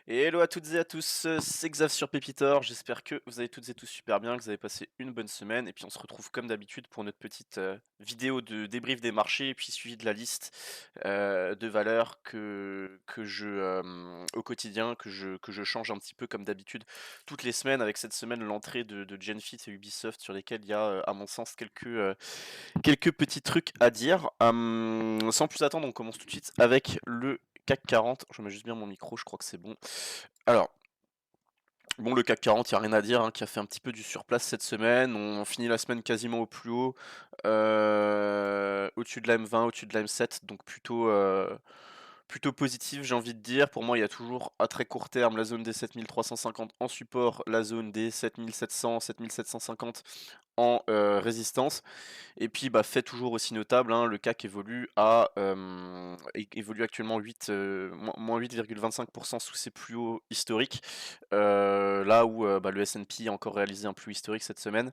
Et hello à toutes et à tous, c'est Xav sur Pépitor, j'espère que vous allez toutes et tous super bien, que vous avez passé une bonne semaine et puis on se retrouve comme d'habitude pour notre petite, vidéo de débrief des marchés et puis suivi de la liste, de valeurs que je, au quotidien, que je change un petit peu comme d'habitude toutes les semaines avec cette semaine l'entrée de Genfit et Ubisoft sur lesquels il y a, à mon sens quelques petits trucs à dire. Sans plus attendre, on commence tout de suite avec le CAC 40. Je mets juste bien mon micro, je crois que c'est bon. Alors, bon, le CAC 40, il n'y a rien à dire, hein, qui a fait un petit peu du surplace cette semaine. On finit la semaine quasiment au plus haut, au-dessus de la M20, au-dessus de la M7, donc plutôt positif, j'ai envie de dire. Pour moi, il y a toujours à très court terme la zone des 7350 en support, la zone des 7700, 7750 en résistance. Et puis, bah, fait toujours aussi notable, hein, le CAC évolue actuellement moins 8,25% sous ses plus hauts historiques. Là où bah, le S&P a encore réalisé un plus haut historique cette semaine.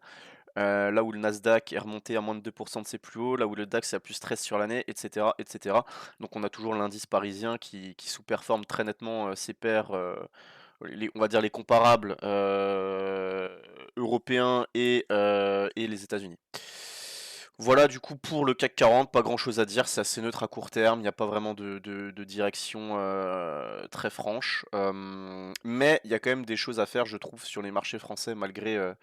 Là où le Nasdaq est remonté à moins de 2% de ses plus hauts, là où le DAX est à plus 13 sur l'année, etc., etc. Donc on a toujours l'indice parisien qui sous-performe très nettement ses pairs, on va dire les comparables européens et les États-Unis. Voilà du coup pour le CAC 40, pas grand chose à dire, c'est assez neutre à court terme, il n'y a pas vraiment de direction très franche. Mais il y a quand même des choses à faire, je trouve, sur les marchés français malgré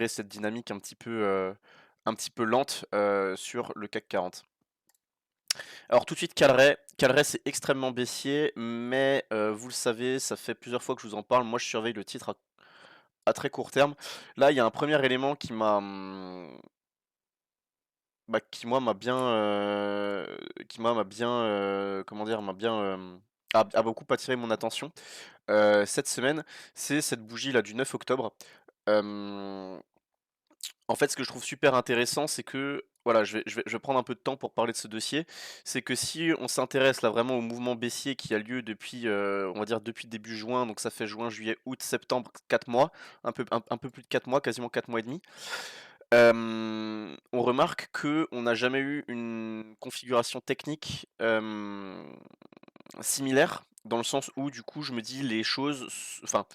cette dynamique un petit peu lente sur le CAC 40. Alors tout de suite Calray. Calray c'est extrêmement baissier, mais vous le savez, ça fait plusieurs fois que je vous en parle. Moi je surveille le titre à très court terme. Là il y a un premier élément qui moi m'a bien, comment dire, a beaucoup attiré mon attention cette semaine. C'est cette bougie là du 9 octobre. Hem En fait, ce que je trouve super intéressant, c'est que voilà, je vais prendre un peu de temps pour parler de ce dossier. C'est que si on s'intéresse là vraiment au mouvement baissier qui a lieu depuis, on va dire depuis début juin, donc ça fait juin, juillet, août, septembre, 4 mois, un peu plus de 4 mois, quasiment 4 mois et demi. On remarque qu'on n'a jamais eu une configuration technique, similaire, dans le sens où du coup je me dis les choses enfin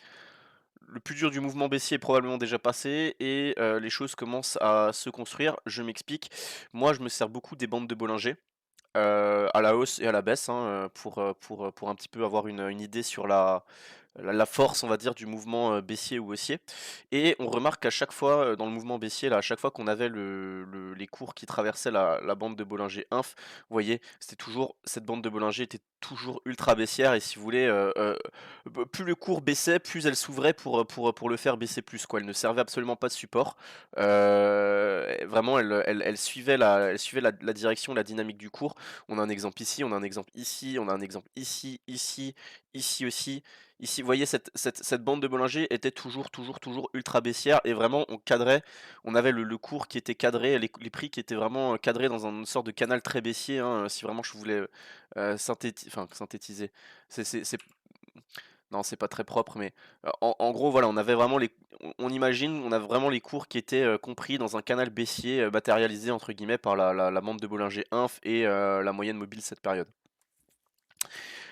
le plus dur du mouvement baissier est probablement déjà passé et les choses commencent à se construire. Je m'explique. Moi, je me sers beaucoup des bandes de Bollinger, à la hausse et à la baisse, hein, pour un petit peu avoir une idée sur la force, on va dire, du mouvement, baissier ou haussier. Et on remarque qu'à chaque fois, dans le mouvement baissier, là, à chaque fois qu'on avait les cours qui traversaient la bande de Bollinger-Inf, vous voyez, c'était toujours cette bande de Bollinger était toujours ultra baissière et si vous voulez, plus le cours baissait, plus elle s'ouvrait pour le faire baisser plus, quoi. Elle ne servait absolument pas de support. Vraiment, elle suivait la direction, la dynamique du cours. On a un exemple ici, on a un exemple ici, on a un exemple ici, ici, ici aussi. Ici, vous voyez, cette bande de Bollinger était toujours ultra baissière et vraiment on cadrait, on avait le cours qui était cadré, les prix qui étaient vraiment cadrés dans une sorte de canal très baissier, hein, si vraiment je voulais synthétiser. C'est non, c'est pas très propre, mais en gros, voilà, on avait vraiment on imagine, on a vraiment les cours qui étaient compris dans un canal baissier matérialisé entre guillemets par la bande de Bollinger Inf et la moyenne mobile cette période.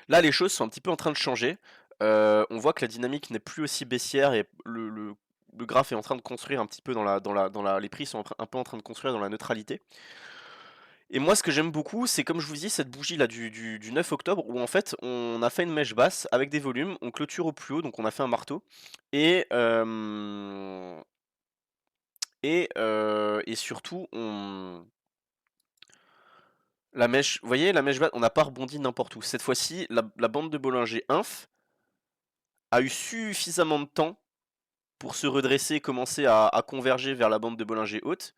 Là, les choses sont un petit peu en train de changer. On voit que la dynamique n'est plus aussi baissière et le graphe est en train de construire un petit peu les prix sont un peu en train de construire dans la neutralité. Et moi, ce que j'aime beaucoup, c'est comme je vous dis, cette bougie là du 9 octobre où en fait on a fait une mèche basse avec des volumes, on clôture au plus haut, donc on a fait un marteau. Et, et surtout, vous voyez, la mèche basse, on n'a pas rebondi n'importe où. Cette fois-ci, la bande de Bollinger Inf a eu suffisamment de temps pour se redresser et commencer à converger vers la bande de Bollinger haute.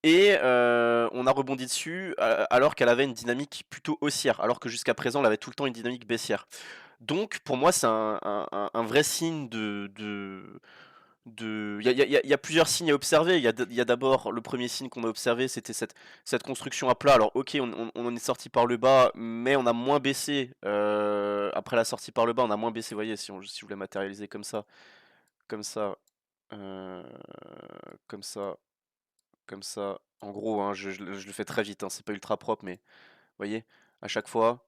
Et on a rebondi dessus alors qu'elle avait une dynamique plutôt haussière, alors que jusqu'à présent elle avait tout le temps une dynamique baissière. Donc pour moi c'est un vrai signe il y a plusieurs signes à observer. Il y a d'abord le premier signe qu'on a observé, c'était cette construction à plat. Alors ok, on en est sorti par le bas, mais on a moins baissé. Après la sortie par le bas, on a moins baissé. Vous voyez, si je voulais matérialiser comme ça, euh, comme ça, comme ça. En gros, hein, je le fais très vite, hein, c'est pas ultra propre, mais vous voyez, à chaque fois,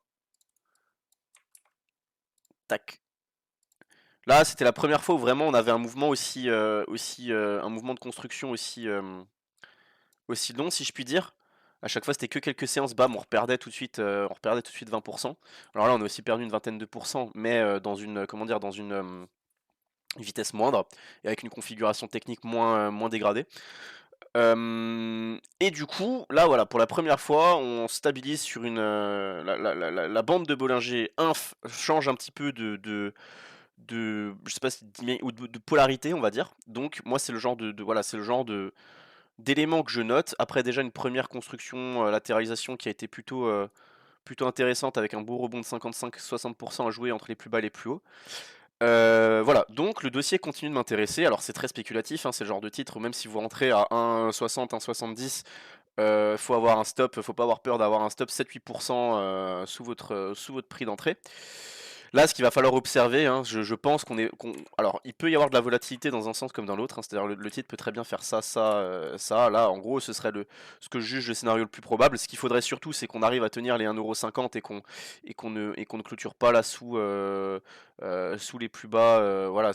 tac. Là, c'était la première fois où vraiment on avait un mouvement un mouvement de construction aussi long, si je puis dire. À chaque fois, c'était que quelques séances, bam, on reperdait tout de suite 20%. Alors là, on a aussi perdu une vingtaine de pourcents, mais dans une, comment dire, dans une vitesse moindre et avec une configuration technique moins dégradée. Et du coup, là, voilà, pour la première fois, on stabilise sur la bande de Bollinger Inf change un petit peu je sais pas si ou de polarité, on va dire. Donc moi, c'est le genre voilà, c'est le genre de d'éléments que je note. Après déjà une première construction, latéralisation qui a été plutôt intéressante avec un beau rebond de 55-60% à jouer entre les plus bas et les plus hauts. Voilà, donc le dossier continue de m'intéresser. Alors c'est très spéculatif, hein, c'est le genre de titre où même si vous rentrez à 1,60, 1,70, faut avoir un stop, faut pas avoir peur d'avoir un stop 7-8% sous votre prix d'entrée. Là, ce qu'il va falloir observer, hein, je pense alors, il peut y avoir de la volatilité dans un sens comme dans l'autre, hein, c'est-à-dire le titre peut très bien faire ça, ça, ça. Là, en gros, ce serait ce que je juge le scénario le plus probable. Ce qu'il faudrait surtout, c'est qu'on arrive à tenir les 1,50 € et qu'on ne clôture pas là sous les plus bas, voilà,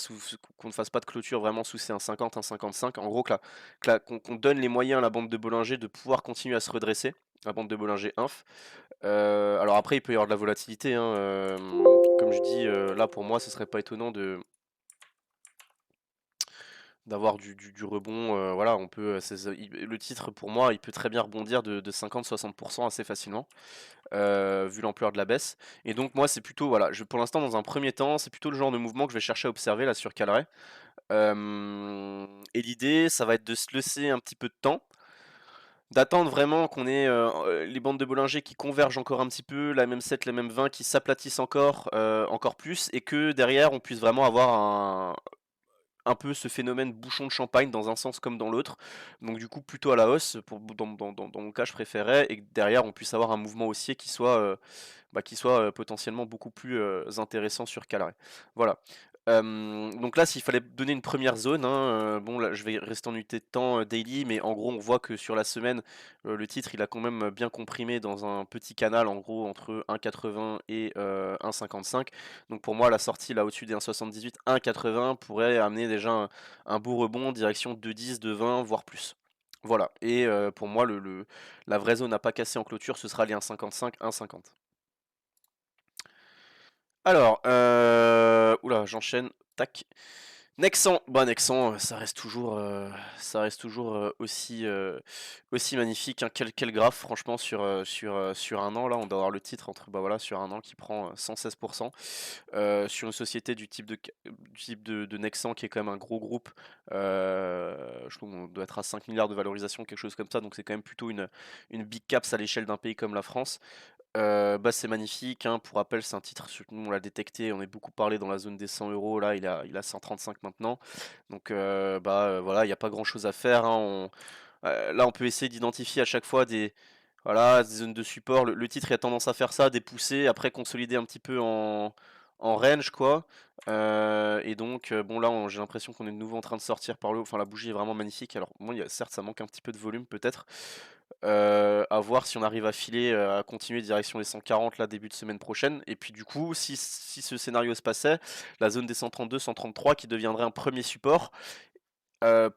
qu'on ne fasse pas de clôture vraiment sous ces 1,50, 1,55. En gros, qu'on donne les moyens à la bande de Bollinger de pouvoir continuer à se redresser, la bande de Bollinger Inf. Alors après, il peut y avoir de la volatilité, hein, comme je dis, là pour moi, ce serait pas étonnant d'avoir du rebond. Voilà, le titre pour moi, il peut très bien rebondir de 50-60% assez facilement, vu l'ampleur de la baisse. Et donc moi, c'est plutôt, voilà, pour l'instant, dans un premier temps, c'est plutôt le genre de mouvement que je vais chercher à observer là sur Calray. Et l'idée, ça va être de se laisser un petit peu de temps, d'attendre vraiment qu'on ait les bandes de Bollinger qui convergent encore un petit peu, la même 7, la même 20, qui s'aplatissent encore plus, et que derrière on puisse vraiment avoir un peu ce phénomène bouchon de champagne dans un sens comme dans l'autre. Donc du coup plutôt à la hausse, dans mon cas je préférais, et que derrière on puisse avoir un mouvement haussier qui soit potentiellement beaucoup plus intéressant sur Calais. Voilà. Donc là, s'il fallait donner une première zone, hein, bon là je vais rester en unité de temps daily, mais en gros on voit que sur la semaine, le titre il a quand même bien comprimé dans un petit canal en gros entre 1,80 et 1,55. Donc pour moi la sortie là au-dessus des 1,78, 1,80 pourrait amener déjà un beau rebond direction 2,10, 2,20 voire plus. Voilà, et pour moi la vraie zone à pas casser en clôture ce sera les 1,55, 1,50. Alors, oula, j'enchaîne. Tac. Nexan, bah Nexan, ça reste toujours aussi magnifique, hein. Quel graphe, franchement, sur un an, là, on doit avoir le titre bah voilà, sur un an qui prend 116%. Sur une société du type de Nexan, qui est quand même un gros groupe, je trouve qu'on doit être à 5 milliards de valorisation, quelque chose comme ça, donc c'est quand même plutôt une big caps à l'échelle d'un pays comme la France. Bah, c'est magnifique, hein. Pour rappel, c'est un titre, nous on l'a détecté, on est beaucoup parlé dans la zone des 100 €. Là, il a 135 maintenant. Donc, voilà, il n'y a pas grand chose à faire, hein. Là, on peut essayer d'identifier à chaque fois voilà, des zones de support. Le titre il a tendance à faire ça, des poussées, après consolider un petit peu en range, quoi. Et donc, bon, là, j'ai l'impression qu'on est de nouveau en train de sortir par le haut. Enfin, la bougie est vraiment magnifique. Alors, bon, certes, ça manque un petit peu de volume, peut-être. À voir si on arrive à filer, à continuer direction les 140 là début de semaine prochaine. Et puis du coup, si ce scénario se passait, la zone des 132, 133 qui deviendrait un premier support,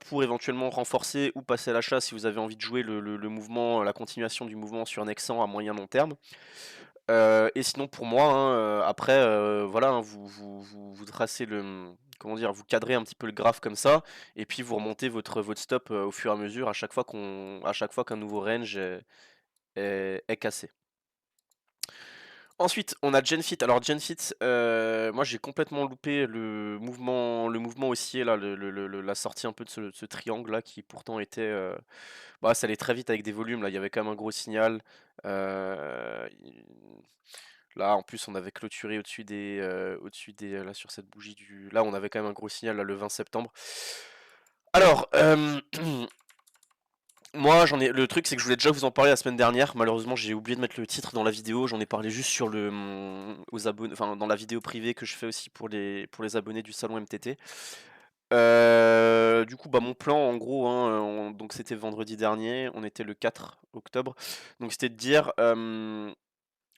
pour éventuellement renforcer ou passer à l'achat si vous avez envie de jouer le mouvement, la continuation du mouvement sur Nexan à moyen long terme. Et sinon pour moi, hein, après, voilà, hein, vous tracez comment dire? Vous cadrez un petit peu le graphe comme ça, et puis vous remontez votre stop, au fur et à mesure à chaque fois qu'un nouveau range est cassé. Ensuite, on a Genfit. Alors Genfit, moi j'ai complètement loupé le mouvement haussier là, la sortie un peu de ce triangle là qui pourtant était, bah, ça allait très vite avec des volumes là, il y avait quand même un gros signal. Il Là en plus on avait clôturé au-dessus des, là sur cette bougie là on avait quand même un gros signal là le 20 septembre. Alors, moi, le truc, c'est que je voulais déjà vous en parler la semaine dernière. Malheureusement, j'ai oublié de mettre le titre dans la vidéo. J'en ai parlé juste aux abonnés, enfin, dans la vidéo privée que je fais aussi pour les abonnés du salon MTT. Du coup, bah, mon plan, en gros, hein, donc c'était vendredi dernier. On était le 4 octobre. Donc, c'était de dire,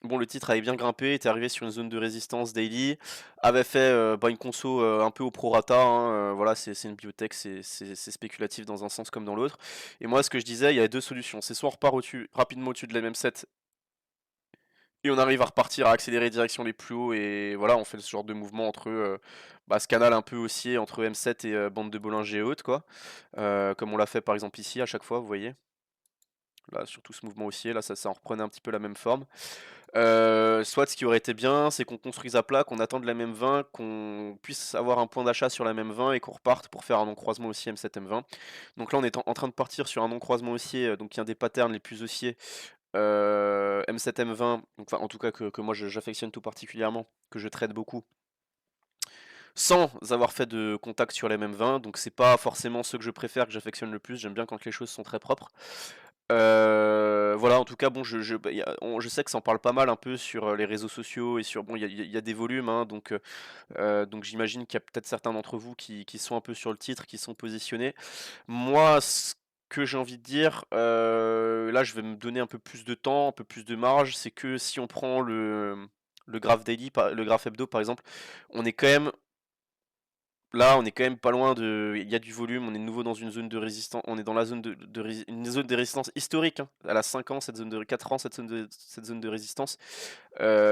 bon, le titre avait bien grimpé, était arrivé sur une zone de résistance daily, avait fait une conso un peu au prorata, hein, voilà, c'est une biotech, c'est spéculatif dans un sens comme dans l'autre. Et moi, ce que je disais, il y a deux solutions. C'est soit on repart rapidement au-dessus de la même set et on arrive à repartir, à accélérer direction les plus hauts, et voilà, on fait ce genre de mouvement entre ce canal un peu haussier entre M7 et bande de Bollinger haute, quoi. Comme on l'a fait par exemple ici à chaque fois, vous voyez. Là, surtout ce mouvement haussier, là, ça en reprenait un petit peu la même forme. Soit ce qui aurait été bien, c'est qu'on construise à plat, qu'on attende la même 20, qu'on puisse avoir un point d'achat sur la même 20 et qu'on reparte pour faire un non-croisement haussier M7 M20. Donc là, on est en train de partir sur un non-croisement haussier, donc il y a des patterns les plus haussiers, M7 M20, donc, enfin en tout cas que moi j'affectionne tout particulièrement, que je traite beaucoup, sans avoir fait de contact sur les mêmes 20, donc c'est pas forcément ceux que je préfère, que j'affectionne le plus, j'aime bien quand les choses sont très propres. Voilà, en tout cas, bon, je sais que ça en parle pas mal un peu sur les réseaux sociaux et sur, bon, il y a des volumes, hein, donc j'imagine qu'il y a peut-être certains d'entre vous qui sont un peu sur le titre, qui sont positionnés. Moi, ce que j'ai envie de dire, là, je vais me donner un peu plus de temps, un peu plus de marge, c'est que si on prend le graphe daily, le graphe hebdo par exemple, on est quand même là, on est quand même pas loin de. Il y a du volume, on est de nouveau dans une zone de résistance. On est dans la zone une zone de résistance historique, hein. Elle a 5 ans, cette zone de 4 ans, cette zone de résistance.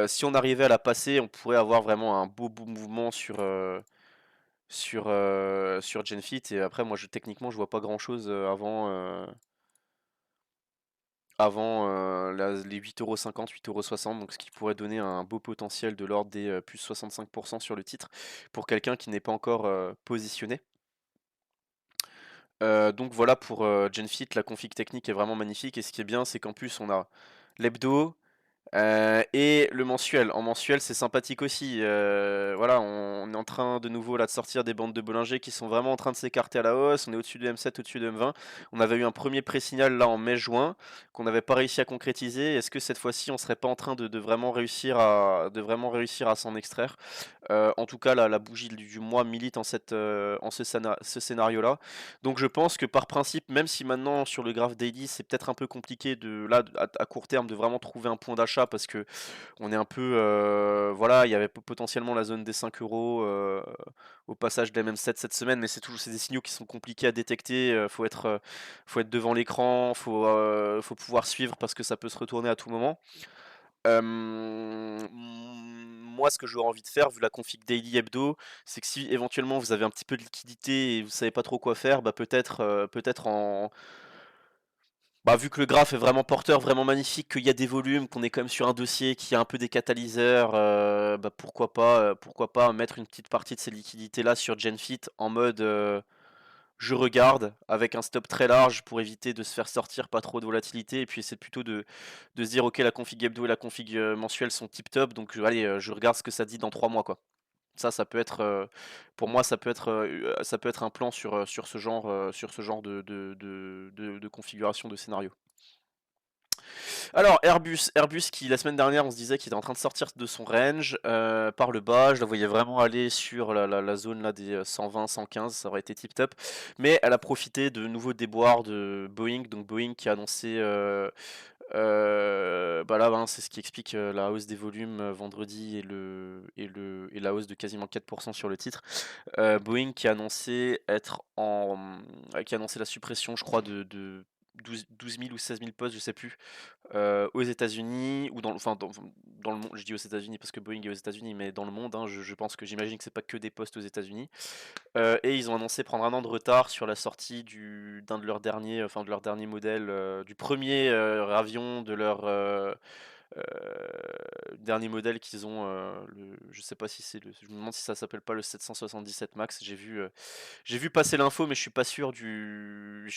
Si on arrivait à la passer, on pourrait avoir vraiment un beau mouvement sur Genfit. Et après, moi, techniquement, je vois pas grand chose avant les 8,50 €, 8,60 €, donc ce qui pourrait donner un beau potentiel de l'ordre des plus 65% sur le titre pour quelqu'un qui n'est pas encore positionné. Donc voilà pour Genfit, la config technique est vraiment magnifique, et ce qui est bien, c'est qu'en plus on a l'hebdo, et le mensuel. En mensuel, c'est sympathique aussi. Voilà, on est en train de nouveau là de sortir des bandes de Bollinger qui sont vraiment en train de s'écarter à la hausse. On est au-dessus de M7, au-dessus de M20. On avait eu un premier pré-signal là en mai-juin qu'on n'avait pas réussi à concrétiser. Est-ce que cette fois-ci, on serait pas en train de vraiment réussir à s'en extraire? En tout cas, la bougie du mois milite en ce scénario-là. Donc je pense que par principe, même si maintenant sur le graph daily, c'est peut-être un peu compliqué à court terme de vraiment trouver un point d'achat, parce que on est un peu, voilà, il y avait potentiellement la zone des 5 euros au passage de la MM7 cette semaine, mais c'est des signaux qui sont compliqués à détecter. Faut être devant l'écran, faut pouvoir suivre parce que ça peut se retourner à tout moment. Moi, ce que j'aurais envie de faire, vu la config daily hebdo, c'est que si éventuellement vous avez un petit peu de liquidité et vous savez pas trop quoi faire, peut-être vu que le graphe est vraiment porteur, vraiment magnifique, qu'il y a des volumes, qu'on est quand même sur un dossier qui a un peu des catalyseurs, pourquoi pas mettre une petite partie de ces liquidités-là sur Genfit en mode je regarde avec un stop très large pour éviter de se faire sortir pas trop de volatilité, et puis essayer plutôt de se dire ok, la config hebdo et la config mensuelle sont tip top, donc allez, je regarde ce que ça dit dans 3 mois, quoi. Ça peut être, pour moi, ça peut être un plan sur ce genre de configuration de scénario. Alors Airbus qui la semaine dernière on se disait qu'il était en train de sortir de son range par le bas, je la voyais vraiment aller sur la zone là des 120, 115, ça aurait été tip top. Mais elle a profité de nouveaux déboires de Boeing, donc Boeing qui a annoncé là, ben, c'est ce qui explique la hausse des volumes vendredi et la hausse de quasiment 4% sur le titre. Boeing qui a annoncé qui a annoncé la suppression, je crois, de 12 000 ou 16 000 postes, je sais plus, aux États-Unis, ou dans le monde. Je dis aux États-Unis parce que Boeing est aux États-Unis, mais dans le monde, hein, je pense que j'imagine que c'est pas que des postes aux États-Unis. Et ils ont annoncé prendre un an de retard sur la sortie de leur dernier modèle, du premier avion de leur dernier modèle qu'ils ont. Je sais pas si je me demande si ça s'appelle pas le 777 Max. J'ai vu passer l'info, mais je suis pas sûr de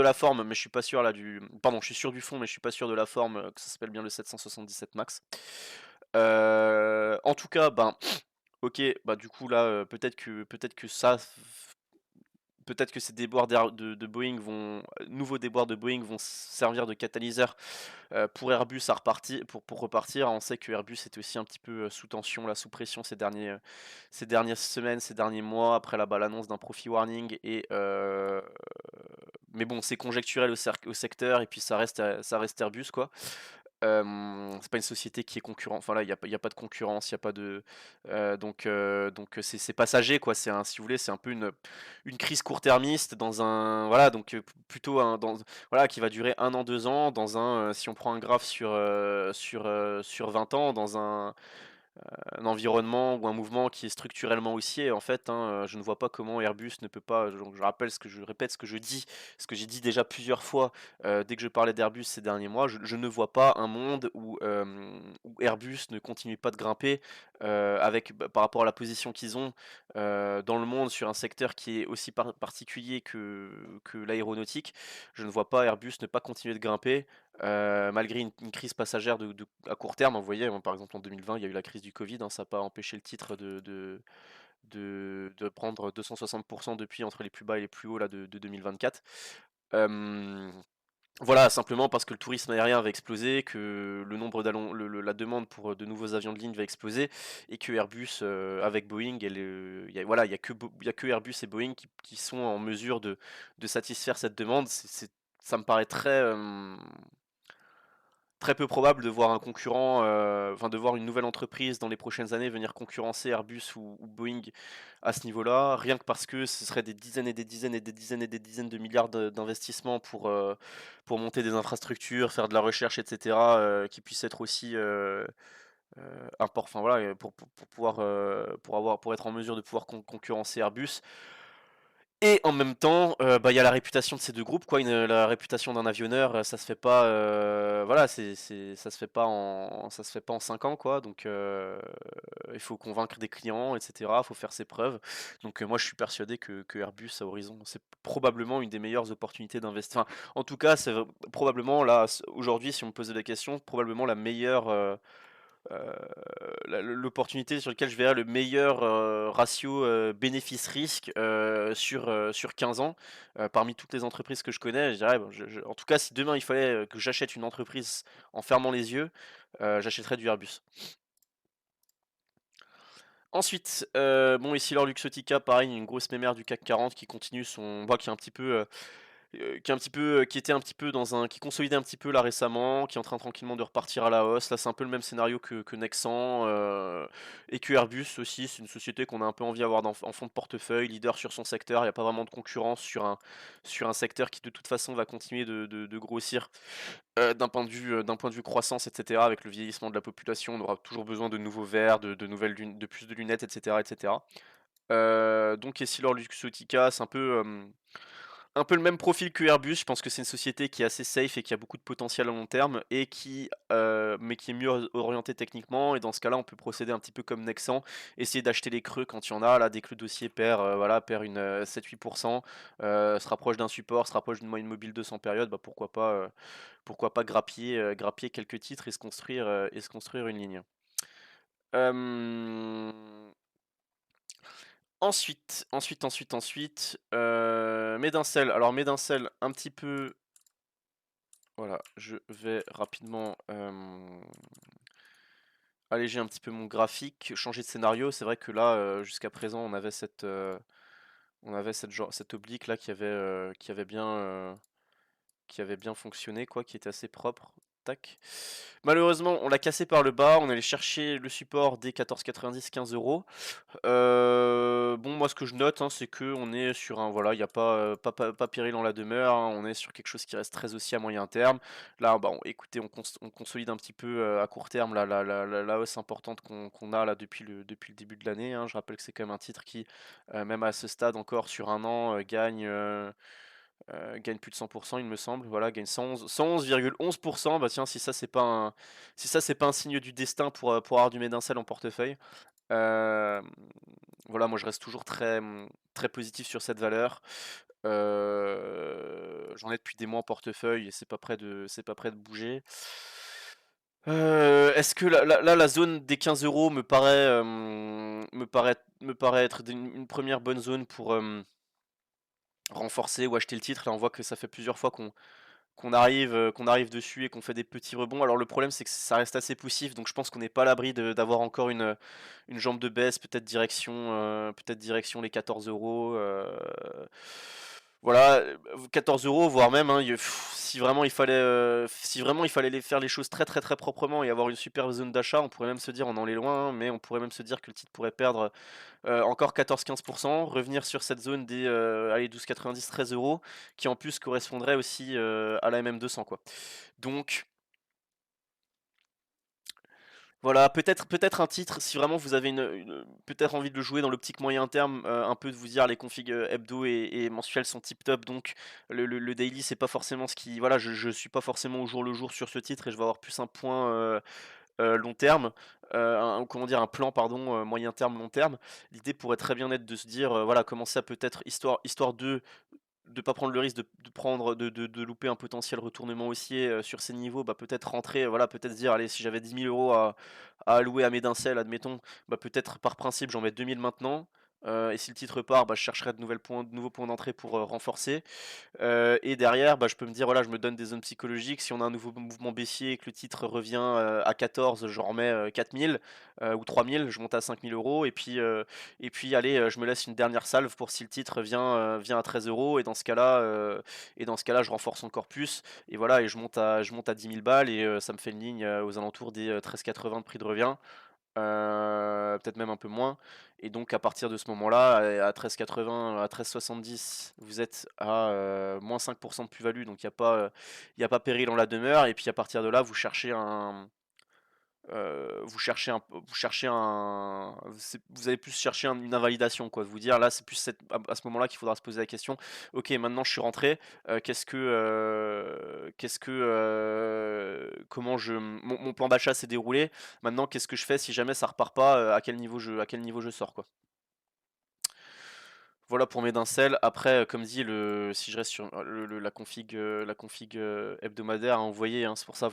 la forme, mais je suis pas sûr là pardon, je suis sûr du fond, mais je suis pas sûr de la forme, que ça s'appelle bien le 777 Max. En tout cas, ok, du coup là, peut-être que ces déboires de Boeing nouveaux déboires de Boeing vont servir de catalyseur pour Airbus à repartir, pour repartir. On sait que Airbus était aussi un petit peu sous tension, là, sous pression ces dernières semaines, ces derniers mois, après l'annonce d'un profit warning. Mais bon, c'est conjecturel au secteur, et puis ça reste Airbus, quoi. C'est pas une société qui est concurrent enfin là, il y a pas de concurrence, il y a pas de, c'est passager quoi. C'est un si vous voulez, c'est un peu une crise court-termiste dans un voilà donc plutôt un dans voilà qui va durer 1 an, 2 ans dans si on prend un graphe sur 20 ans dans un environnement ou un mouvement qui est structurellement haussier en fait, hein, je ne vois pas comment Airbus ne peut pas donc je répète ce que je dis, ce que j'ai dit déjà plusieurs fois, dès que je parlais d'Airbus ces derniers mois, je ne vois pas un monde où Airbus ne continue pas de grimper, par rapport à la position qu'ils ont, dans le monde sur un secteur qui est aussi particulier que l'aéronautique. Je ne vois pas Airbus ne pas continuer de grimper, malgré une crise passagère à court terme, hein. Vous voyez, hein, par exemple en 2020, il y a eu la crise du Covid, hein, ça n'a pas empêché le titre de prendre 260% depuis entre les plus bas et les plus hauts là, de 2024. Euh, voilà, simplement parce que le tourisme aérien va exploser, que le nombre la demande pour de nouveaux avions de ligne va exploser, et que Airbus, avec Boeing, voilà, il y a que Airbus et Boeing qui sont en mesure de satisfaire cette demande. Ça me paraît très peu probable de voir un concurrent, enfin de voir une nouvelle entreprise dans les prochaines années venir concurrencer Airbus ou Boeing à ce niveau-là, rien que parce que ce serait des dizaines et des dizaines et des dizaines et des dizaines de milliards d'investissements pour monter des infrastructures, faire de la recherche, etc., qui puissent être aussi enfin voilà, pour pouvoir pour être en mesure de pouvoir concurrencer Airbus. Et en même temps, bah, il y a la réputation de ces 2 groupes quoi, la réputation d'un avionneur, ça se fait pas, voilà, ça se fait pas en 5 ans quoi, donc il faut convaincre des clients et cetera, il faut faire ses preuves. Donc moi je suis persuadé que Airbus à horizon, c'est probablement une des meilleures opportunités d'investissement. Enfin, en tout cas, c'est probablement là, aujourd'hui, si on me posait la question, probablement la meilleure, l'opportunité sur laquelle je verrais le meilleur ratio bénéfice-risque sur 15 ans. Parmi toutes les entreprises que je connais, je dirais, bon, en tout cas, si demain il fallait que j'achète une entreprise en fermant les yeux, j'achèterais du Airbus. Ensuite, bon, ici, leur Luxottica, pareil, une grosse mémère du CAC 40 qui continue son. Bah, qui est un petit peu. Qui était un petit peu qui consolidait un petit peu là récemment, qui est en train tranquillement de repartir à la hausse. Là, c'est un peu le même scénario que Nexan et que Airbus aussi. C'est une société qu'on a un peu envie d'avoir en fond de portefeuille, leader sur son secteur. Il n'y a pas vraiment de concurrence sur un secteur qui de toute façon va continuer de grossir d'un point de vue croissance, etc. Avec le vieillissement de la population, on aura toujours besoin de nouveaux verres, de nouvelles de plus de lunettes, etc., etc. Donc Essilor Luxottica, c'est un peu le même profil que Airbus. Je pense que c'est une société qui est assez safe et qui a beaucoup de potentiel à long terme et mais qui est mieux orientée techniquement. Et dans ce cas-là, on peut procéder un petit peu comme Nexan, essayer d'acheter les creux quand il y en a. Là, dès que le dossier perd une 7-8%, se rapproche d'un support, se rapproche d'une moyenne mobile 200 périodes, bah pourquoi pas grappiller quelques titres et se construire une ligne. Euh, ensuite, Medincel. Alors Medincel, un petit peu. Voilà, je vais rapidement alléger un petit peu mon graphique, changer de scénario. C'est vrai que là, jusqu'à présent, on avait cette oblique là qui avait bien fonctionné, quoi, qui était assez propre. Tac. Malheureusement, on l'a cassé par le bas. On allait chercher le support des 14,90, 15 euros. Bon, moi, ce que je note, hein, c'est que on est sur un voilà, il y a pas péril en la demeure, hein, on est sur quelque chose qui reste très aussi à moyen terme. Là, bah, écoutez, on consolide un petit peu à court terme la hausse importante qu'on a là depuis le début de l'année, hein. Je rappelle que c'est quand même un titre qui, même à ce stade encore sur un an, gagne plus de 100%, il me semble. Voilà, gagne 111,11%. Bah tiens, si ça c'est pas un signe du destin pour avoir du Medincel en portefeuille. Euh, voilà, moi je reste toujours très positif sur cette valeur. J'en ai depuis des mois en portefeuille et c'est pas prêt de bouger. Est-ce que la zone des 15 euros me paraît être une première bonne zone pour renforcer ou acheter le titre? Là, on voit que ça fait plusieurs fois qu'on arrive dessus et qu'on fait des petits rebonds. Alors le problème c'est que ça reste assez poussif, donc je pense qu'on n'est pas à l'abri d'avoir encore une jambe de baisse, peut-être direction les 14 euros. Voilà, 14 €, voire même, hein, si vraiment il fallait les faire les choses très, très, très proprement et avoir une super zone d'achat, on pourrait même se dire on en est loin, hein, mais on pourrait même se dire que le titre pourrait perdre, encore 14-15, revenir sur cette zone des, allez 12,90-13 €, qui en plus correspondrait aussi, à la MM200 quoi. Donc voilà, peut-être un titre si vraiment vous avez peut-être envie de le jouer dans l'optique moyen terme, un peu de vous dire les configs, hebdo et mensuels sont tip top, donc le daily c'est pas forcément ce qui voilà, je suis pas forcément au jour le jour sur ce titre et je vais avoir plus un point, long terme, un comment dire? Un plan pardon, moyen terme, long terme. L'idée pourrait très bien être de se dire, voilà, commencer à peut-être histoire de pas prendre le risque de prendre de louper un potentiel retournement haussier, sur ces niveaux, bah, peut-être rentrer, voilà, peut-être se dire: «Allez, si j'avais 10 000 € à allouer à mes Dincel, admettons, bah, peut-être par principe j'en mets 2 000 maintenant, et si le titre part, bah, je chercherai de nouveaux points d'entrée pour, renforcer». Et derrière, bah, je peux me dire, voilà, je me donne des zones psychologiques. Si on a un nouveau mouvement baissier et que le titre revient, à 14, j'en remets, 4 000, ou 3 000, je monte à 5 000 € et puis allez, je me laisse une dernière salve pour si le titre vient à 13 € et dans ce cas-là, je renforce encore plus et voilà et je monte à 10 000 balles et ça me fait une ligne, aux alentours des, 13,80 de prix de revient. Peut-être même un peu moins et donc à partir de ce moment-là, à 13,80, à 13,70, vous êtes à, moins 5 de plus-value, donc il y a pas péril en la demeure et puis à partir de là, vous cherchez un vous allez plus chercher une invalidation quoi, vous dire là, c'est plus à ce moment-là qu'il faudra se poser la question: «OK, maintenant je suis rentré, comment mon plan d'achat s'est déroulé, maintenant qu'est-ce que je fais si jamais ça repart pas, à quel niveau je sors quoi?» Voilà pour mes Dincel. Après, comme dit si je reste sur, la config, hebdomadaire, hein, vous voyez, hein, c'est pour ça.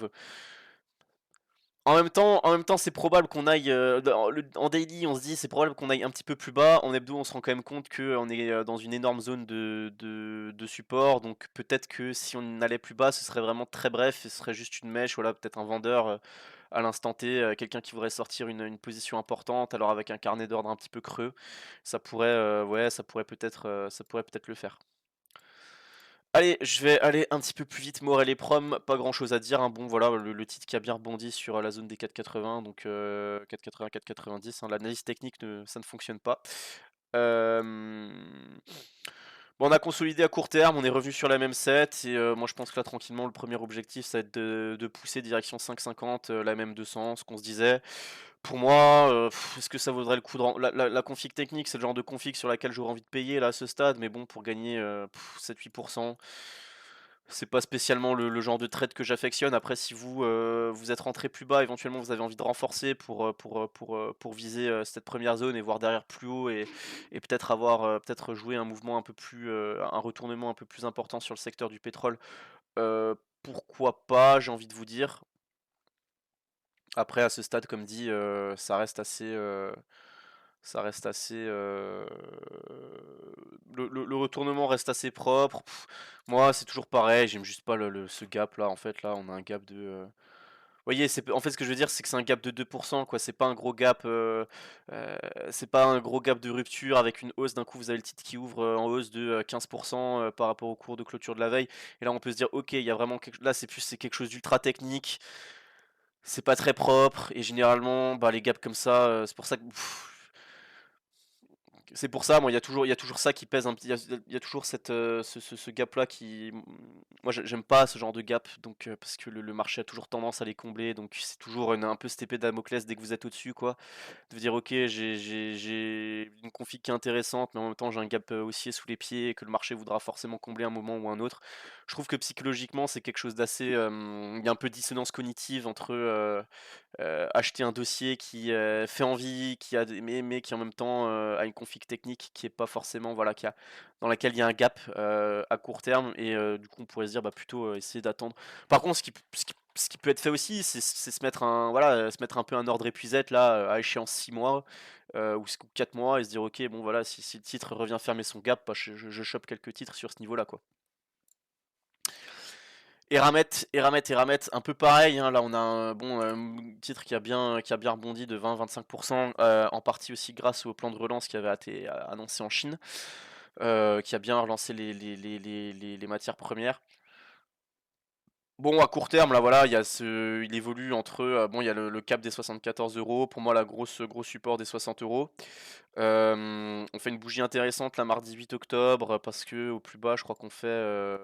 En même temps, c'est probable qu'on aille, en daily, on se dit: «C'est probable qu'on aille un petit peu plus bas». En hebdo, on se rend quand même compte qu'on est, dans une énorme zone de support, donc peut-être que si on allait plus bas, ce serait vraiment très bref et ce serait juste une mèche, voilà, peut-être un vendeur, à l'instant T, quelqu'un qui voudrait sortir une position importante, alors avec un carnet d'ordre un petit peu creux. Ça pourrait, ouais, ça pourrait peut-être le faire. Allez, je vais aller un petit peu plus vite, Morel et Prom, pas grand chose à dire, hein. Bon voilà, le titre qui a bien rebondi sur la zone des 4,80, donc 4,80, 4,90, hein. L'analyse technique, ça ne fonctionne pas. Euh, Bon, on a consolidé à court terme, on est revenu sur la même set, et moi je pense que là tranquillement, le premier objectif, ça va être de pousser direction 5,50, la même 200, ce qu'on se disait. Pour moi, est-ce que ça vaudrait le coup la config technique, c'est le genre de config sur laquelle j'aurais envie de payer là à ce stade, mais bon, pour gagner 7-8 c'est pas spécialement le genre de trade que j'affectionne. Après, si vous êtes rentré plus bas, éventuellement vous avez envie de renforcer pour viser, cette première zone et voir derrière plus haut et peut-être peut-être jouer un mouvement un peu plus, un retournement un peu plus important sur le secteur du pétrole, pourquoi pas, j'ai envie de vous dire. Après à ce stade, comme dit, ça reste assez, le retournement reste assez propre. Moi, c'est toujours pareil, j'aime juste pas ce gap là, en fait, là, on a un gap de, vous voyez, en fait, ce que je veux dire, c'est que c'est un gap de 2 quoi, c'est pas un gros gap, c'est pas un gros gap de rupture avec une hausse, d'un coup, vous avez le titre qui ouvre, en hausse de, 15 par rapport au cours de clôture de la veille et là, on peut se dire: «OK, il y a vraiment c'est quelque chose d'ultra technique, c'est pas très propre» et généralement, bah, les gaps comme ça, c'est pour ça que moi, il y a toujours ça qui pèse un petit il y a toujours ce gap-là moi, j'aime pas ce genre de gap, donc parce que le marché a toujours tendance à les combler, donc c'est toujours un peu cette épée de Damoclès dès que vous êtes au-dessus, quoi. De vous dire: «OK, j'ai une config qui est intéressante, mais en même temps, j'ai un gap, haussier sous les pieds et que le marché voudra forcément combler à un moment ou un autre». Je trouve que psychologiquement, c'est quelque chose d'assez, il y a un peu de dissonance cognitive entre, acheter un dossier qui, fait envie, qui a des mais qui en même temps, a une config technique qui est pas forcément voilà, dans laquelle il y a un gap, à court terme et du coup, on pourrait se dire, bah, plutôt, essayer d'attendre. Par contre, ce qui peut être fait aussi, c'est se mettre se mettre un peu un ordre épuisette là, à échéance 6 mois, ou 4 mois et se dire: «OK, bon voilà, si le titre revient fermer son gap, bah, je chope quelques titres sur ce niveau-là, quoi». Eramet, un peu pareil, hein, là on a un bon titre qui a bien rebondi de 20-25%, en partie aussi grâce au plan de relance qui avait été annoncé en Chine. qui a bien relancé les matières premières. Bon, à court terme, là, voilà, il évolue entre, bon, il y a le cap des 74 €. Pour moi, la gros support des 60 €. On fait une bougie intéressante là mardi 8 octobre parce que au plus bas, je crois qu'on fait,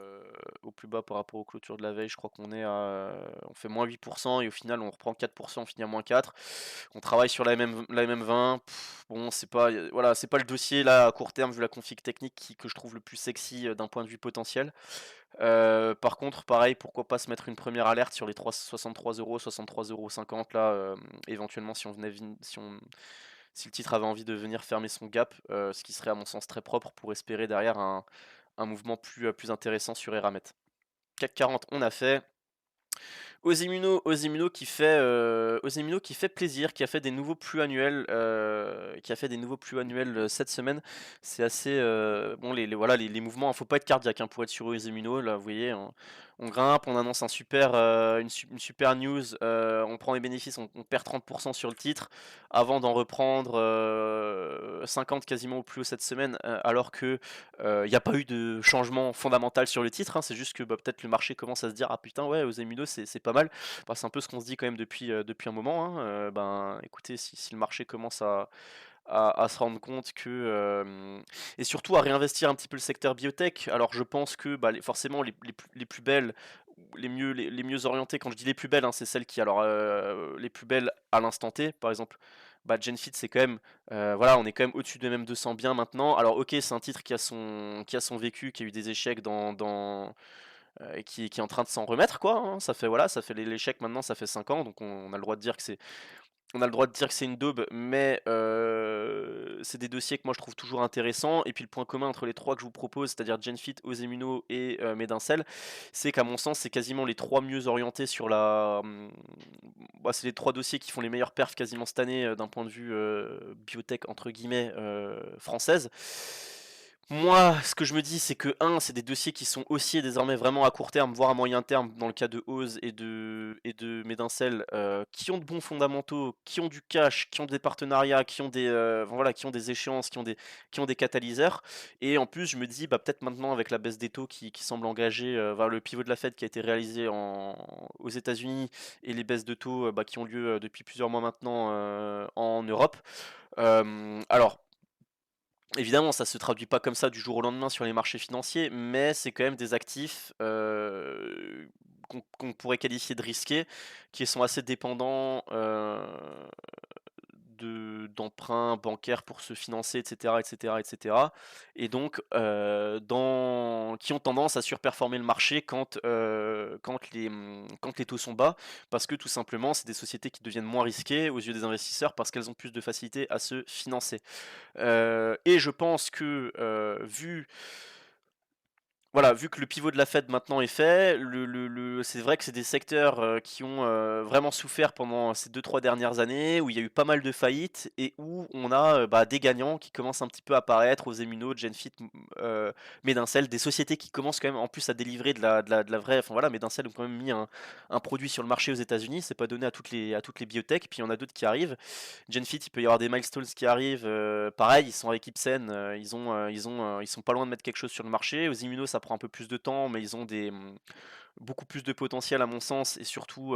au plus bas par rapport aux clôtures de la veille, je crois qu'on est à, on fait -8% et au final on reprend 4%, on finit à -4. On travaille sur la MM20. Bon, c'est pas, voilà, c'est pas le dossier là à court terme vu la config technique que je trouve le plus sexy d'un point de vue potentiel. Par contre, pareil, pourquoi pas se mettre une première alerte sur les 63 €, 63,50 € là, éventuellement si le titre avait envie de venir fermer son gap, ce qui serait à mon sens très propre pour espérer derrière un mouvement plus intéressant sur Eramet. CAC 40, on a fait. Ozemino qui fait plaisir, qui a fait des nouveaux plus annuels, cette semaine. C'est assez, bon voilà les mouvements, faut pas être cardiaque, hein, pour être sur Ozemino. Là, vous voyez, on grimpe, on annonce une super news, on prend les bénéfices, on perd 30% sur le titre avant d'en reprendre, 50 quasiment au plus haut cette semaine, alors que, il y a pas eu de changement fondamental sur le titre, hein. C'est juste que, bah, peut-être le marché commence à se dire: «Ah putain, ouais, Ozemino c'est pas mal». Bah, c'est un peu ce qu'on se dit quand même depuis un moment, hein. Ben, écoutez, si le marché commence à se rendre compte que, et surtout à réinvestir un petit peu le secteur biotech. Alors je pense que, bah, forcément les plus belles, ou les mieux orientées, quand je dis les plus belles, hein, c'est celles qui alors, les plus belles à l'instant T, par exemple, bah, Genfit c'est quand même, voilà, on est quand même au-dessus de même 200 bien maintenant. Alors OK, c'est un titre qui a son vécu, qui a eu des échecs qui est en train de s'en remettre quoi, hein. Ça fait voilà, ça fait l'échec maintenant, ça fait 5 ans, donc on a le droit de dire que c'est une daube, mais c'est des dossiers que moi je trouve toujours intéressants. Et puis le point commun entre les 3 que je vous propose, c'est-à-dire Genfit, Ozemino et Medincell, c'est qu'à mon sens, c'est quasiment les 3 mieux orientés sur bah, c'est les 3 dossiers qui font les meilleures perfs quasiment cette année, d'un point de vue, «biotech» entre guillemets, française. Moi, ce que je me dis, c'est que c'est des dossiers qui sont haussiers désormais vraiment à court terme, voire à moyen terme, dans le cas de Oz et de Medincell, qui ont de bons fondamentaux, qui ont du cash, qui ont des partenariats, enfin voilà, qui ont des échéances, qui ont des catalyseurs. Et en plus, je me dis, bah, peut-être maintenant avec la baisse des taux qui semble engagée, vers le pivot de la Fed qui a été réalisé aux États-Unis, et les baisses de taux, bah, qui ont lieu, depuis plusieurs mois maintenant, en Europe. Alors évidemment, ça se traduit pas comme ça du jour au lendemain sur les marchés financiers, mais c'est quand même des actifs, qu'on pourrait qualifier de risqués, qui sont assez dépendants, d'emprunts bancaires pour se financer, et cetera, et cetera, et cetera. Et donc, qui ont tendance à surperformer le marché quand les taux sont bas, parce que tout simplement, c'est des sociétés qui deviennent moins risquées aux yeux des investisseurs parce qu'elles ont plus de facilité à se financer. Et je pense que, vu que le pivot de la Fed maintenant est fait, c'est vrai que c'est des secteurs, qui ont, vraiment souffert pendant ces 2-3 dernières années, où il y a eu pas mal de faillites et où on a, bah, des gagnants qui commencent un petit peu à apparaître, Ozemino, Genfit, Medincell, des sociétés qui commencent quand même en plus à délivrer de la vraie, enfin voilà, Medincell ont quand même mis un produit sur le marché aux États-Unis, c'est pas donné à toutes les biotech, puis il y en a d'autres qui arrivent. Genfit, il peut y avoir des milestones qui arrivent, pareil, ils sont avec Ipsen, ils sont pas loin de mettre quelque chose sur le marché. Aux Immuno, ça prend un peu plus de temps, mais ils ont beaucoup plus de potentiel à mon sens, et surtout,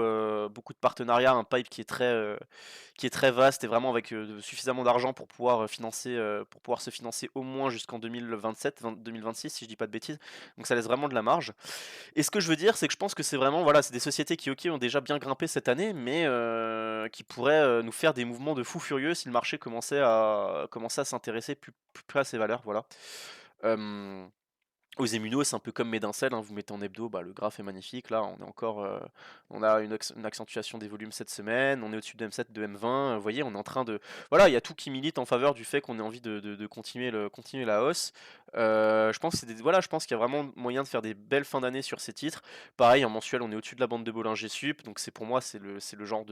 beaucoup de partenariats, un pipe qui est très vaste, et vraiment avec, suffisamment d'argent pour pouvoir se financer au moins jusqu'en 2027-2026 si je dis pas de bêtises. Donc ça laisse vraiment de la marge. Et ce que je veux dire, c'est que je pense que c'est vraiment, voilà, c'est des sociétés qui, OK, ont déjà bien grimpé cette année, mais qui pourraient, nous faire des mouvements de fou furieux si le marché commençait à s'intéresser plus à ces valeurs, voilà. Hem Aux Émunos, c'est un peu comme Medincell, hein, vous mettez en hebdo, bah, le graphe est magnifique. Là, on a une accentuation des volumes cette semaine, on est au-dessus de M7, de M20. Vous voyez, on est en train de, voilà, il y a tout qui milite en faveur du fait qu'on ait envie de continuer la hausse. Je pense que voilà, je pense qu'il y a vraiment moyen de faire des belles fins d'année sur ces titres. Pareil, en mensuel, on est au-dessus de la bande de Bollinger Sup, donc pour moi, c'est le genre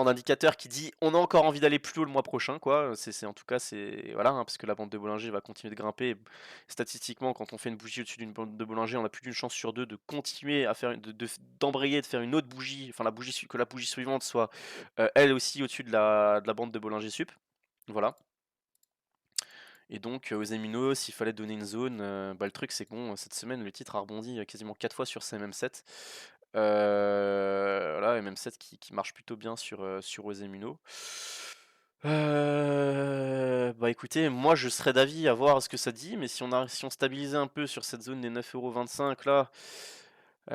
d'indicateur qui dit on a encore envie d'aller plus haut le mois prochain, quoi. En tout cas, c'est voilà, hein, parce que la bande de Bollinger va continuer de grimper. Statistiquement, quand on fait une bougie au-dessus d'une bande de Bollinger, on a plus d'une chance sur deux de continuer à faire, d'embrayer, de faire une autre bougie, enfin que la bougie suivante soit, elle aussi au-dessus de la bande de Bollinger Sup. Voilà. et donc aux Emino, s'il fallait donner une zone, bah, le truc c'est que bon, cette semaine le titre a rebondi, quasiment 4 fois sur ces mêmes 7. Voilà, et même 7 qui marche plutôt bien sur Osemino. Bah écoutez, moi je serais d'avis à voir ce que ça dit, mais si on stabilisait un peu sur cette zone des 9,25 € là,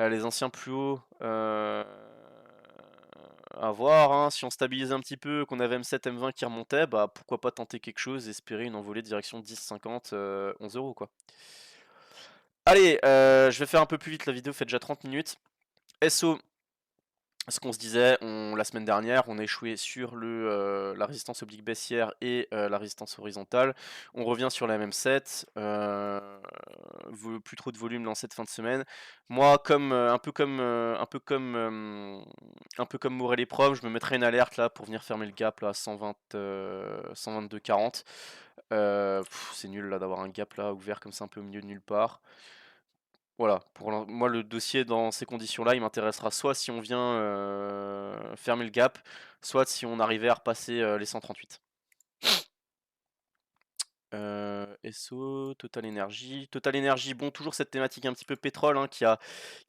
les anciens plus hauts, à voir, hein. Si on stabilisait un petit peu, qu'on avait M7, M20 qui remontait, bah pourquoi pas tenter quelque chose, espérer une envolée direction 10,50, 11 € quoi. Allez, je vais faire un peu plus vite, la vidéo fait déjà 30 minutes. SO, ce qu'on se disait, la semaine dernière, on a échoué sur la résistance oblique baissière et la résistance horizontale. On revient sur la même set, plus trop de volume dans cette fin de semaine. Moi, un peu comme Morel et Prom, je me mettrai une alerte là pour venir fermer le gap là à 120, 122,40. C'est nul là d'avoir un gap là ouvert comme ça un peu au milieu de nulle part. Voilà, moi le dossier dans ces conditions-là, il m'intéressera soit si on vient fermer le gap, soit si on arrivait à repasser les 138. SO, Total Energy. Total Energy, bon, toujours cette thématique un petit peu pétrole hein, qui a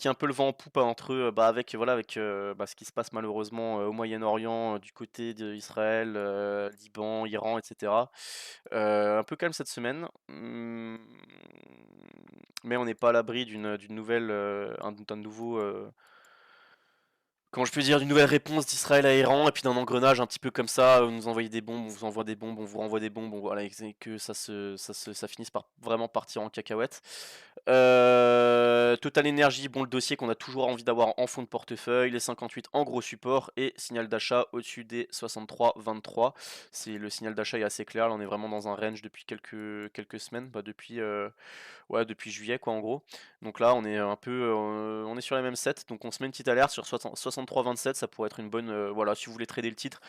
un peu le vent en poupe hein, entre eux, bah, avec, voilà, avec ce qui se passe malheureusement au Moyen-Orient, du côté d'Israël, Liban, Iran, etc. Un peu calme cette semaine, mais on n'est pas à l'abri d'une nouvelle, d'un nouveau, comment je peux dire, d'une nouvelle réponse d'Israël à Iran, et puis d'un engrenage un petit peu comme ça, on nous envoie des bombes, on vous envoie des bombes, on vous renvoie des bombes, bon voilà, et que ça finisse par vraiment partir en cacahuète. Total Energy, bon le dossier qu'on a toujours envie d'avoir en fond de portefeuille, les 58 en gros support, et signal d'achat au-dessus des 63,23. Le signal d'achat est assez clair, là on est vraiment dans un range depuis quelques semaines, depuis juillet quoi en gros. Donc là on est un peu on est sur la même set, donc on se met une petite alerte sur 63,27, ça pourrait être une bonne voilà, si vous voulez trader le titre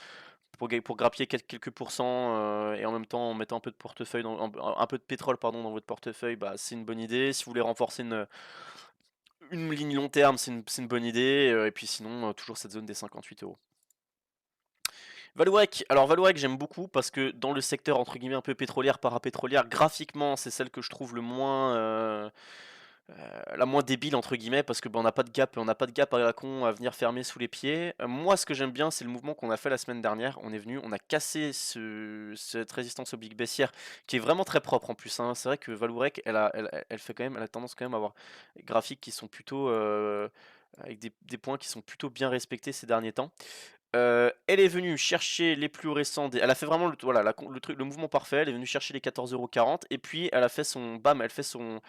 pour grappiller quelques pourcents et en même temps en mettant un peu de portefeuille un peu de pétrole pardon dans votre portefeuille, bah c'est une bonne idée. Si vous voulez renforcer une ligne long terme, c'est une bonne idée et puis sinon toujours cette zone des 58 €. Vallourec, alors Vallourec j'aime beaucoup parce que dans le secteur entre guillemets un peu pétrolière, parapétrolière, graphiquement c'est celle que je trouve la moins débile entre guillemets parce que bah, on n'a pas de gap à la con à venir fermer sous les pieds. Moi ce que j'aime bien c'est le mouvement qu'on a fait la semaine dernière. On est venu, on a cassé cette résistance oblique baissière qui est vraiment très propre en plus, hein. C'est vrai que Vallourec elle a tendance quand même à avoir des graphiques qui sont plutôt avec des points qui sont plutôt bien respectés ces derniers temps. Elle est venue chercher les plus récents elle a fait vraiment le mouvement parfait, elle est venue chercher les 14,40 € et puis elle a fait son bam, elle fait son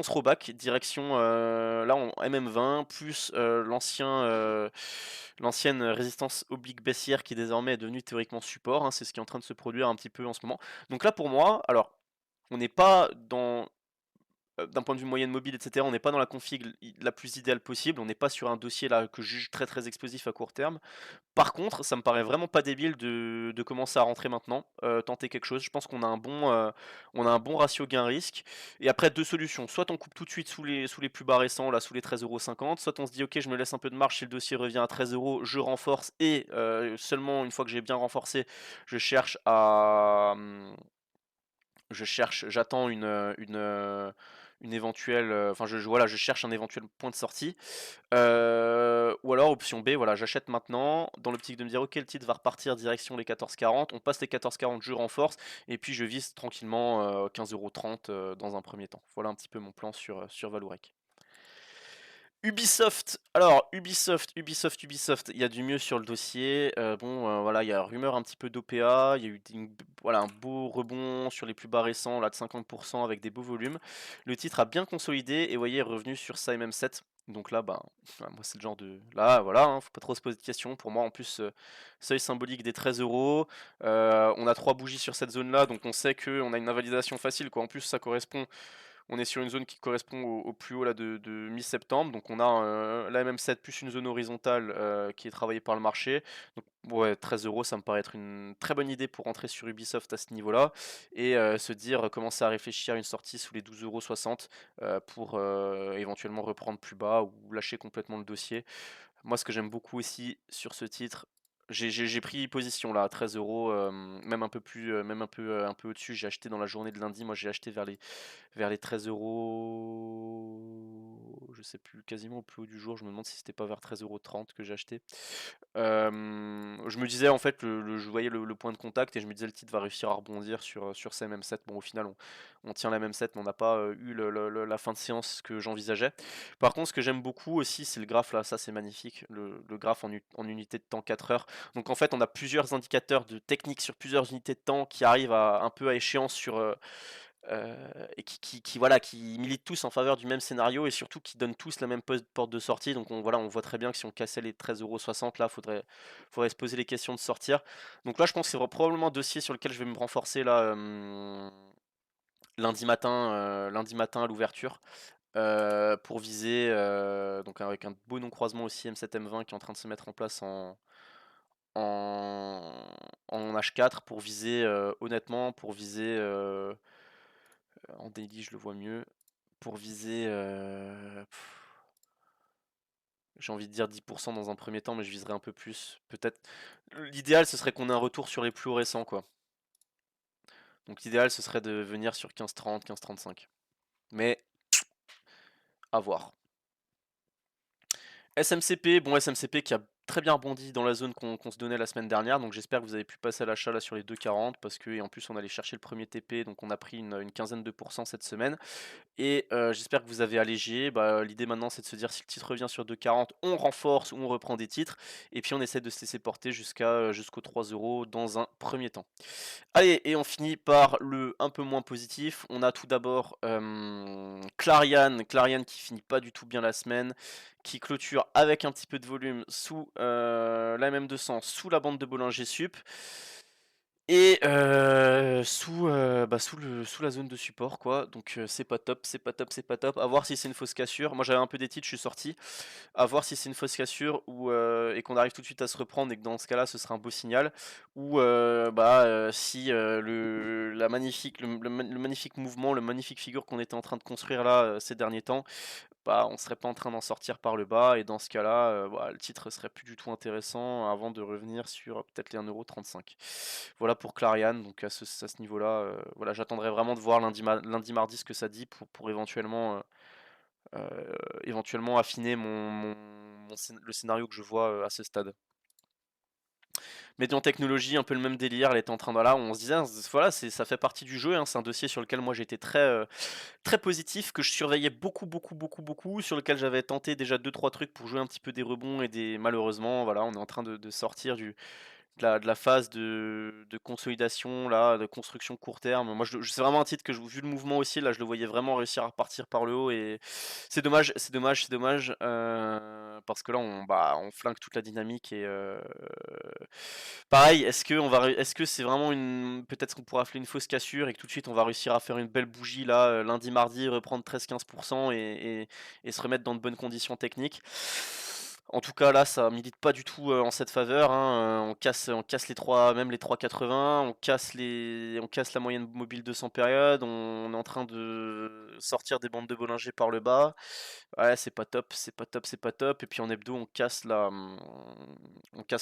throwback direction, là en MM20 plus, l'ancienne résistance oblique baissière qui désormais est devenue théoriquement support, hein. C'est ce qui est en train de se produire un petit peu en ce moment. Donc là pour moi, alors on n'est pas d'un point de vue moyenne mobile, etc., on n'est pas dans la config la plus idéale possible. On n'est pas sur un dossier là que je juge très très explosif à court terme. Par contre, ça me paraît vraiment pas débile de commencer à rentrer maintenant, tenter quelque chose. Je pense on a un bon ratio gain-risque. Et après, deux solutions. Soit on coupe tout de suite sous les plus bas récents, là, sous les 13,50 €. Soit on se dit, ok, je me laisse un peu de marge si le dossier revient à 13 €, je renforce. Et seulement une fois que j'ai bien renforcé, je cherche à. J'attends une éventuelle. Enfin, voilà, je cherche un éventuel point de sortie. Ou alors option B, voilà, j'achète maintenant dans l'optique de me dire ok le titre va repartir direction les 14,40, on passe les 14,40, je renforce et puis je vise tranquillement 15,30 € dans un premier temps. Voilà un petit peu mon plan sur Vallourec. Ubisoft, alors Ubisoft, il y a du mieux sur le dossier. Voilà, il y a rumeur un petit peu d'OPA, il y a eu voilà, un beau rebond sur les plus bas récents, là de 50% avec des beaux volumes. Le titre a bien consolidé et vous voyez, est revenu sur sa MM7. Donc là, moi c'est le genre de. Là, voilà, hein, faut pas trop se poser de questions. Pour moi, en plus, seuil symbolique des 13 €. On a 3 bougies sur cette zone-là, donc on sait qu'on a une invalidation facile, quoi. En plus, ça correspond. On est sur une zone qui correspond au plus haut là, de mi-septembre. Donc on a la MM7 plus une zone horizontale qui est travaillée par le marché. Donc ouais, 13 €, ça me paraît être une très bonne idée pour rentrer sur Ubisoft à ce niveau-là. Et se dire, commencer à réfléchir à une sortie sous les 12,60 € pour éventuellement reprendre plus bas ou lâcher complètement le dossier. Moi, ce que j'aime beaucoup aussi sur ce titre, J'ai pris position là à 13 €, même un peu plus, même un peu au-dessus. J'ai acheté dans la journée de lundi. Moi, j'ai acheté vers les 13 €, je sais plus, quasiment au plus haut du jour. Je me demande si c'était pas vers 13,30 € que j'ai acheté. Je me disais en fait, je voyais le point de contact et je me disais le titre va réussir à rebondir sur ces mêmes 7. Bon, au final, on tient la même 7, mais on n'a pas eu la fin de séance que j'envisageais. Par contre, ce que j'aime beaucoup aussi, c'est le graphe là. Ça, c'est magnifique. Le graphe en unité de temps 4 heures. Donc en fait, on a plusieurs indicateurs de technique sur plusieurs unités de temps qui arrivent un peu à échéance Heu et voilà, qui militent tous en faveur du même scénario et surtout qui donnent tous la même porte de sortie. Donc on voit très bien que si on cassait les 13,60 € là, faudrait se poser les questions de sortir. Donc là, je pense que c'est probablement un dossier sur lequel je vais me renforcer là, lundi matin à l'ouverture, pour viser, donc avec un beau non-croisement aussi M7 M20 qui est en train de se mettre en place en en H4 pour viser, honnêtement, pour viser, en daily, je le vois mieux. Pour viser, j'ai envie de dire 10 dans un premier temps, mais je viserais un peu plus. Peut-être l'idéal, ce serait qu'on ait un retour sur les plus récents, quoi. Donc l'idéal, ce serait de venir sur 15,30, 15,35. Mais à voir. SMCP, bon SMCP qui a très bien rebondi dans la zone qu'on se donnait la semaine dernière, donc j'espère que vous avez pu passer à l'achat là sur les 2,40 parce que et en plus on allait chercher le premier TP, donc on a pris une quinzaine de pourcents cette semaine. Et j'espère que vous avez allégé. Bah, l'idée maintenant, c'est de se dire si le titre revient sur 2,40, on renforce ou on reprend des titres. Et puis on essaie de se laisser porter jusqu'aux 3 € dans un premier temps. Allez, et on finit par le un peu moins positif. On a tout d'abord Clariane qui finit pas du tout bien la semaine, qui clôture avec un petit peu de volume sous la MM200, sous la bande de Bollinger Sup. Et sous la zone de support quoi, donc c'est pas top, c'est pas top, c'est pas top. À voir si c'est une fausse cassure. Moi j'avais un peu des titres, je suis sorti. À voir si c'est une fausse cassure ou et qu'on arrive tout de suite à se reprendre et que dans ce cas-là ce sera un beau signal. Ou si le magnifique mouvement, le magnifique figure qu'on était en train de construire là ces derniers temps, bah, on serait pas en train d'en sortir par le bas et dans ce cas-là, voilà, le titre serait plus du tout intéressant avant de revenir sur peut-être les 1,35 €. Voilà pour Clariane, donc à ce niveau-là, voilà, j'attendrai vraiment de voir lundi, mardi ce que ça dit pour éventuellement affiner le scénario que je vois à ce stade. Médian Technologie, un peu le même délire, elle était en train de, voilà, on se disait, voilà, ça fait partie du jeu, hein, c'est un dossier sur lequel moi j'étais très positif, que je surveillais beaucoup, beaucoup, beaucoup, beaucoup, sur lequel j'avais tenté déjà deux trois trucs pour jouer un petit peu des rebonds et des malheureusement, voilà, on est en train de sortir de la phase de consolidation, là, de construction court terme. Moi, c'est vraiment un titre que, vu le mouvement aussi, là, je le voyais vraiment réussir à repartir par le haut. Et c'est dommage, c'est dommage, c'est dommage. Parce que là, on flingue toute la dynamique. Et pareil, est-ce que c'est vraiment une. Peut-être qu'on pourra faire une fausse cassure et que tout de suite, on va réussir à faire une belle bougie, là, lundi, mardi, reprendre 13-15% et se remettre dans de bonnes conditions techniques. En tout cas, là, ça milite pas du tout en cette faveur, hein. On casse même les 3,80, on casse la moyenne mobile 200 périodes, on est en train de sortir des bandes de Bollinger par le bas. Ouais, c'est pas top, c'est pas top, c'est pas top. Et puis en hebdo, on casse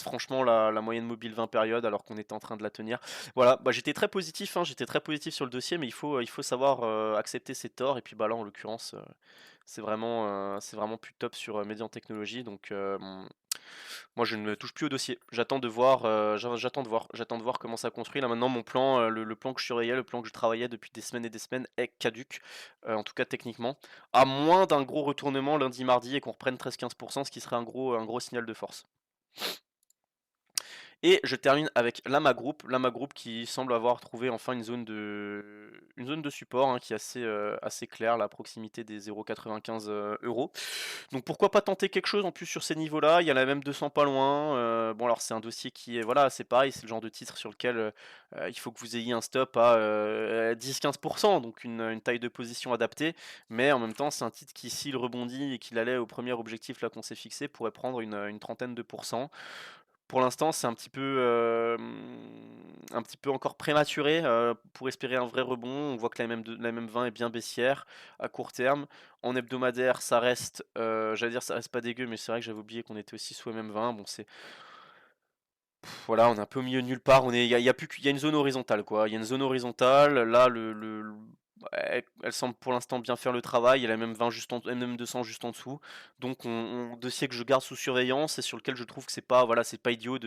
franchement la moyenne mobile 20 périodes alors qu'on était en train de la tenir. Voilà, bah, j'étais très positif, hein, j'étais très positif sur le dossier, mais il faut savoir accepter ses torts. Et puis bah là, en l'occurrence, c'est vraiment plus top sur Médian Technologie. Donc moi, je ne touche plus au dossier. J'attends de voir comment ça construit. Là maintenant, mon plan, le plan que je surveillais, le plan que je travaillais depuis des semaines et des semaines est caduc, en tout cas techniquement. À moins d'un gros retournement lundi, mardi et qu'on reprenne 13-15%, ce qui serait un gros signal de force. Et je termine avec Lama Group qui semble avoir trouvé enfin une zone de support, hein, qui est assez claire, la proximité des 0,95 €. Donc pourquoi pas tenter quelque chose en plus sur ces niveaux-là. Il y en a même 200 pas loin. Bon alors c'est un dossier qui est, voilà, c'est pareil, c'est le genre de titre sur lequel il faut que vous ayez un stop à 10-15%, donc une taille de position adaptée. Mais en même temps, c'est un titre qui, s'il rebondit et qu'il allait au premier objectif là qu'on s'est fixé, pourrait prendre une trentaine de pourcents. Pour l'instant, c'est un petit peu encore prématuré pour espérer un vrai rebond. On voit que la MM20 est bien baissière à court terme. En hebdomadaire, ça reste, j'allais dire, ça reste pas dégueu, mais c'est vrai que j'avais oublié qu'on était aussi sous MM20. Bon, Voilà, on est un peu au milieu de nulle part. Il y a plus qu'il y a une zone horizontale, quoi. Il y a une zone horizontale. Là, elle semble pour l'instant bien faire le travail. Elle a même 20 juste même 200 juste en dessous. Donc, dossier que je garde sous surveillance et sur lequel je trouve que c'est pas, voilà, c'est pas idiot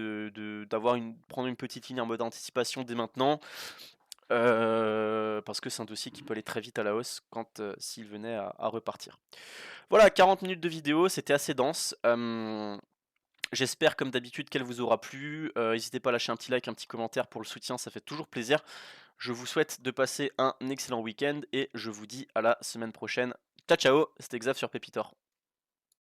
prendre une petite ligne en mode anticipation dès maintenant. Parce que c'est un dossier qui peut aller très vite à la hausse s'il venait à repartir. Voilà, 40 minutes de vidéo, c'était assez dense. J'espère comme d'habitude qu'elle vous aura plu. N'hésitez pas à lâcher un petit like, un petit commentaire pour le soutien, ça fait toujours plaisir. Je vous souhaite de passer un excellent week-end et je vous dis à la semaine prochaine. Ciao ciao, c'était Xav sur Pépitor.